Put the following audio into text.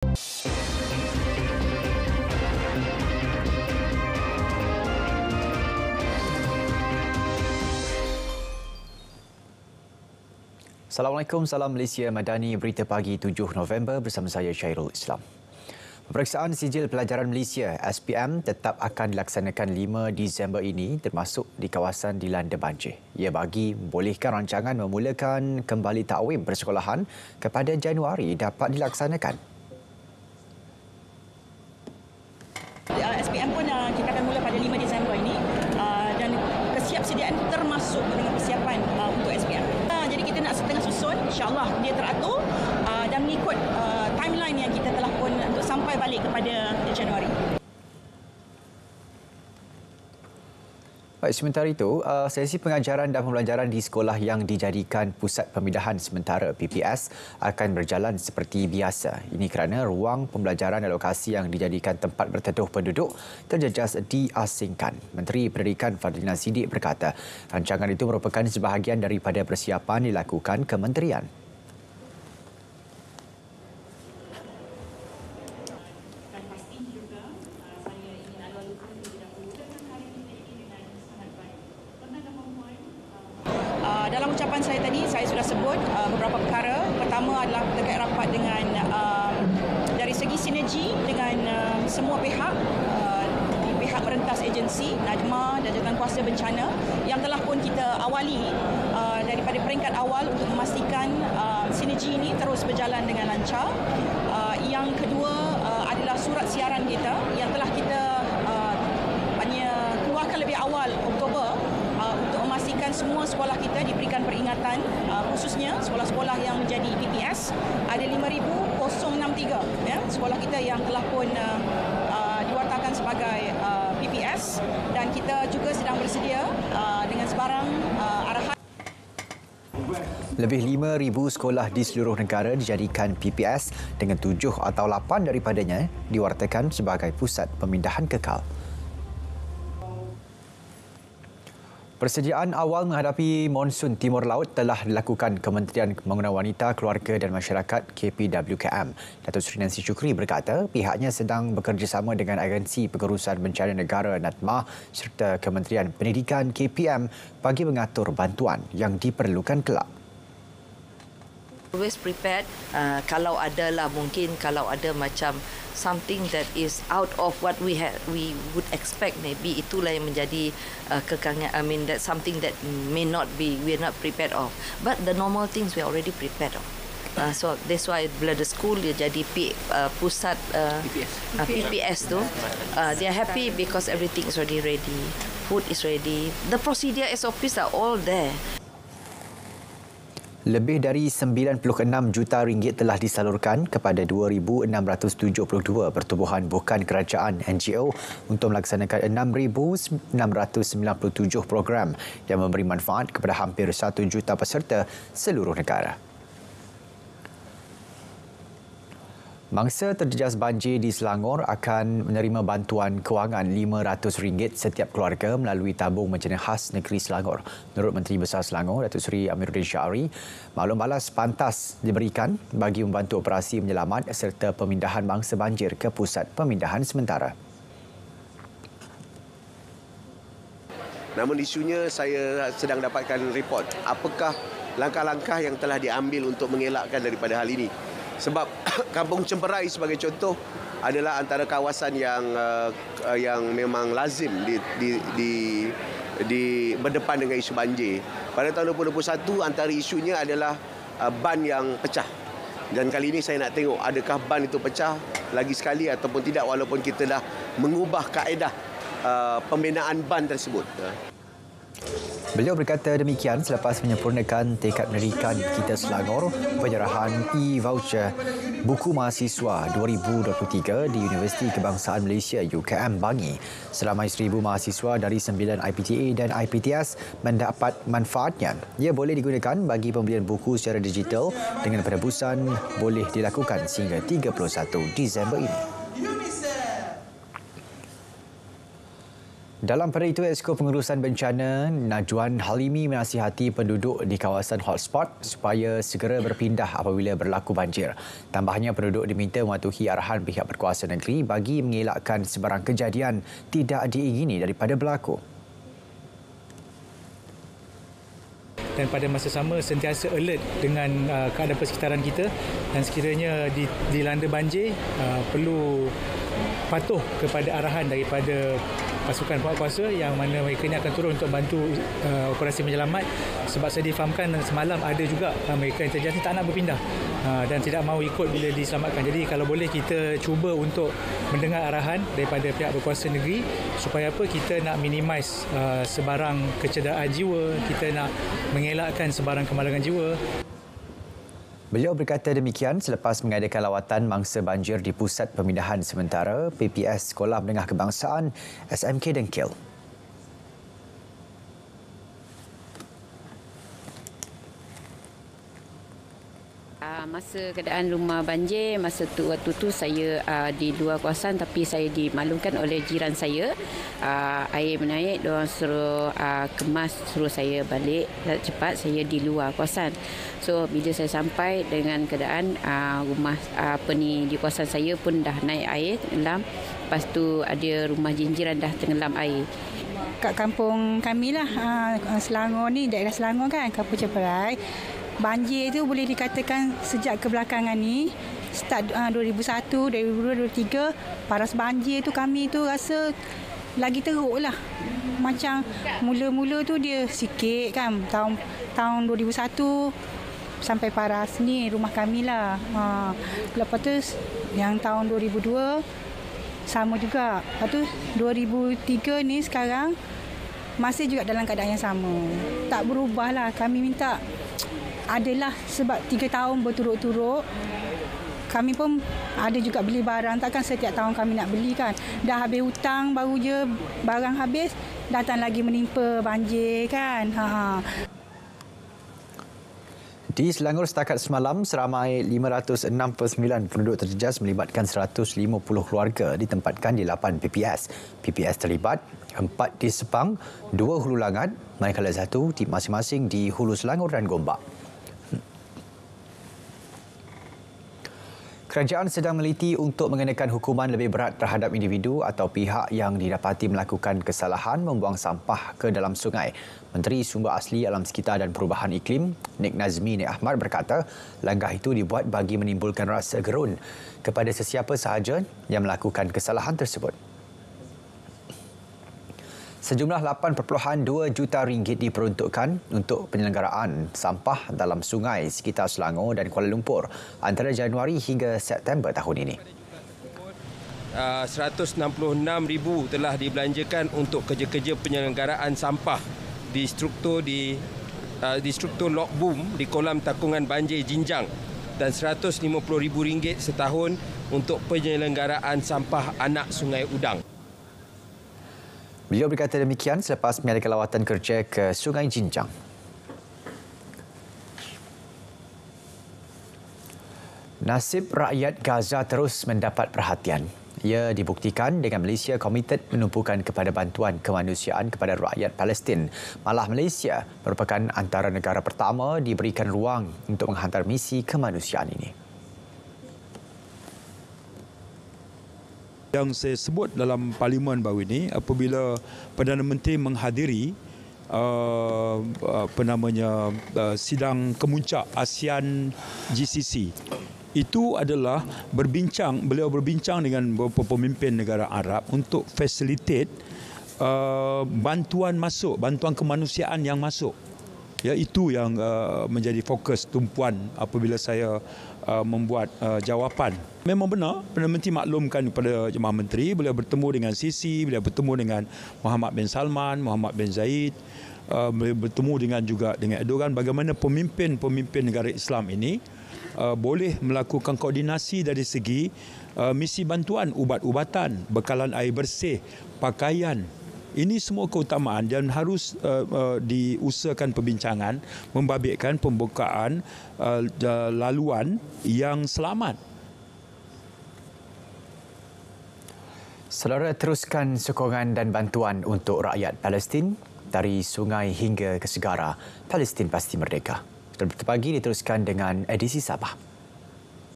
Assalamualaikum, salam Malaysia Madani, berita pagi 7 November bersama saya Syairul Islam. Peperiksaan Sijil Pelajaran Malaysia SPM tetap akan dilaksanakan 5 Disember ini termasuk di kawasan dilanda banjir. Ia bagi membolehkan rancangan memulakan kembali takwim persekolahan kepada Januari dapat dilaksanakan. SPM pun kita akan mula pada 5 Disember ini dan kesiapsediaan termasuk dengan persiapan untuk SPM. Jadi kita nak setengah susun, insya-Allah dia teratur dan mengikut timeline yang kita telah pun untuk sampai balik kepada Januari. Baik, sementara itu, sesi pengajaran dan pembelajaran di sekolah yang dijadikan pusat pemindahan sementara PPS akan berjalan seperti biasa. Ini kerana ruang pembelajaran dan lokasi yang dijadikan tempat berteduh penduduk terjejas diasingkan. Menteri Pendidikan Fadlina Siddiq berkata, rancangan itu merupakan sebahagian daripada persiapan dilakukan kementerian. Dalam ucapan saya tadi, saya sudah sebut beberapa perkara. Pertama adalah terkait rapat dengan dari segi sinergi dengan semua pihak, pihak merentas agensi, NAJMA dan Jawatankuasa Bencana yang telah pun kita awali daripada peringkat awal untuk memastikan sinergi ini terus berjalan dengan lancar. Yang kedua adalah surat siaran kita yang telah kita keluarkan lebih awal Oktober untuk memastikan semua sekolah kita diberikan peringatan, khususnya sekolah-sekolah yang menjadi PPS. Ada 5,063 ya, sekolah kita yang telah pun diwartakan sebagai PPS dan kita juga sedang bersedia dengan sebarang arahan. Lebih 5,000 sekolah di seluruh negara dijadikan PPS dengan 7 atau 8 daripadanya diwartakan sebagai pusat pemindahan kekal. Persediaan awal menghadapi monsun Timur Laut telah dilakukan Kementerian Pembangunan Wanita, Keluarga dan Masyarakat KPWKM. Datuk Seri Nancy Shukri berkata pihaknya sedang bekerjasama dengan Agensi Pengurusan Bencana Negara NADMA serta Kementerian Pendidikan KPM bagi mengatur bantuan yang diperlukan kelak. Always prepared. Kalau ada lah mungkin kalau ada macam something that is out of what we would expect, maybe itulah yang menjadi kekangan. I mean that something that may not be we're not prepared of. But the normal things we are already prepared of. So that's why bila the school dia jadi pusat PPS tu, they are happy because everything is already ready, food is ready, the procedure SOPs are all there. Lebih dari 96 juta ringgit telah disalurkan kepada 2,672 pertubuhan bukan kerajaan NGO untuk melaksanakan 6,697 program yang memberi manfaat kepada hampir 1 juta peserta seluruh negara. Mangsa terjejas banjir di Selangor akan menerima bantuan kewangan RM500 setiap keluarga melalui tabung bencana khas negeri Selangor. Menurut Menteri Besar Selangor, Datuk Seri Amiruddin Syahri, maklum balas pantas diberikan bagi membantu operasi menyelamat serta pemindahan mangsa banjir ke pusat pemindahan sementara. Namun isunya saya sedang dapatkan report apakah langkah-langkah yang telah diambil untuk mengelakkan daripada hal ini. Sebab Kampung Cemperai sebagai contoh adalah antara kawasan yang memang lazim berdepan dengan isu banjir. Pada tahun 2021 antara isunya adalah ban yang pecah. Dan kali ini saya nak tengok adakah ban itu pecah lagi sekali ataupun tidak walaupun kita dah mengubah kaedah pembinaan ban tersebut. Beliau berkata demikian selepas menyempurnakan tekad pendidikan kita Selangor penyerahan e-voucher buku mahasiswa 2023 di Universiti Kebangsaan Malaysia UKM Bangi. Seramai 1,000 mahasiswa dari 9 IPTA dan IPTS mendapat manfaatnya. Ia boleh digunakan bagi pembelian buku secara digital dengan penebusan boleh dilakukan sehingga 31 Disember ini. Dalam pada itu, Exco Pengurusan Bencana Najwan Halimi menasihati penduduk di kawasan hotspot supaya segera berpindah apabila berlaku banjir. Tambahnya, penduduk diminta mematuhi arahan pihak berkuasa negeri bagi mengelakkan sebarang kejadian tidak diingini daripada berlaku. Dan pada masa sama sentiasa alert dengan keadaan persekitaran kita, dan sekiranya dilanda banjir perlu patuh kepada arahan daripada pasukan kuasa yang mana mereka ini akan turun untuk bantu operasi menyelamat, sebab saya difahamkan semalam ada juga mereka yang terjadi tak nak berpindah dan tidak mahu ikut bila diselamatkan. Jadi kalau boleh kita cuba untuk mendengar arahan daripada pihak berkuasa negeri supaya apa, kita nak minimize sebarang kecederaan jiwa, kita nak mengelakkan sebarang kemalangan jiwa. Beliau berkata demikian selepas mengadakan lawatan mangsa banjir di Pusat Pemindahan Sementara PPS Sekolah Menengah Kebangsaan SMK Dengkil. Masa keadaan rumah banjir, waktu tu saya di luar kawasan, tapi saya dimaklumkan oleh jiran saya, air menaik, diorang suruh kemas, suruh saya balik cepat, saya di luar kawasan. So bila saya sampai dengan keadaan rumah di kawasan saya pun dah naik air, tenggelam. Lepas tu ada rumah jinjiran dah tenggelam air. Kat kampung kami lah, Selangor ni, daerah Selangor kan, Kampung Cemperai. Banjir tu boleh dikatakan sejak kebelakangan ni, start 2001, 2002, 2003, paras banjir tu kami tu rasa lagi teruk lah. Macam mula-mula tu dia sikit kan, tahun 2001 sampai paras ni rumah kami lah. Lepas tu yang tahun 2002 sama juga. Lepas tu 2003 ni sekarang masih juga dalam keadaan yang sama. Tak berubah lah. Kami minta adalah sebab 3 tahun berturut-turut kami pun ada juga beli barang, takkan setiap tahun kami nak beli kan. Dah habis hutang, baru je barang habis, datang lagi menimpa banjir kan. Di Selangor setakat semalam, seramai 569 penduduk terjejas melibatkan 150 keluarga ditempatkan di 8 PPS. PPS terlibat 4 di Sepang, 2 Hulu Langat, manakala 1 masing-masing di Hulu Selangor dan Gombak. Kerajaan sedang meliti untuk mengenakan hukuman lebih berat terhadap individu atau pihak yang didapati melakukan kesalahan membuang sampah ke dalam sungai. Menteri Sumber Asli Alam Sekitar dan Perubahan Iklim, Nik Nazmi Nik Ahmad berkata, langkah itu dibuat bagi menimbulkan rasa gerun kepada sesiapa sahaja yang melakukan kesalahan tersebut. Sejumlah 8.2 juta ringgit diperuntukkan untuk penyelenggaraan sampah dalam sungai sekitar Selangor dan Kuala Lumpur antara Januari hingga September tahun ini. 166,000 telah dibelanjakan untuk kerja-kerja penyelenggaraan sampah di struktur Lok Boom di kolam takungan banjir Jinjang, dan RM150,000 setahun untuk penyelenggaraan sampah anak Sungai Udang. Beliau berkata demikian selepas mengadakan lawatan kerja ke Sungai Jinjang. Nasib rakyat Gaza terus mendapat perhatian. Ia dibuktikan dengan Malaysia komited menumpukan kepada bantuan kemanusiaan kepada rakyat Palestin. Malah Malaysia merupakan antara negara pertama diberikan ruang untuk menghantar misi kemanusiaan ini. Yang saya sebut dalam parlimen baru ini, apabila Perdana Menteri menghadiri sidang kemuncak ASEAN GCC, itu adalah beliau berbincang dengan beberapa pemimpin negara Arab untuk facilitate bantuan kemanusiaan yang masuk. Ya, itu yang menjadi fokus tumpuan apabila saya membuat jawapan. Memang benar, Perdana Menteri maklumkan kepada Jemaah Menteri, beliau bertemu dengan Sisi, beliau bertemu dengan Muhammad bin Salman, Muhammad bin Zayed, beliau bertemu juga dengan Erdogan, bagaimana pemimpin negara Islam ini boleh melakukan koordinasi dari segi misi bantuan, ubat-ubatan, bekalan air bersih, pakaian. Ini semua keutamaan dan harus diusahakan perbincangan, membabitkan pembukaan laluan yang selamat. Saudara, teruskan sokongan dan bantuan untuk rakyat Palestin dari sungai hingga ke segara. Palestin pasti merdeka. Betul-betul pagi diteruskan dengan edisi Sabah.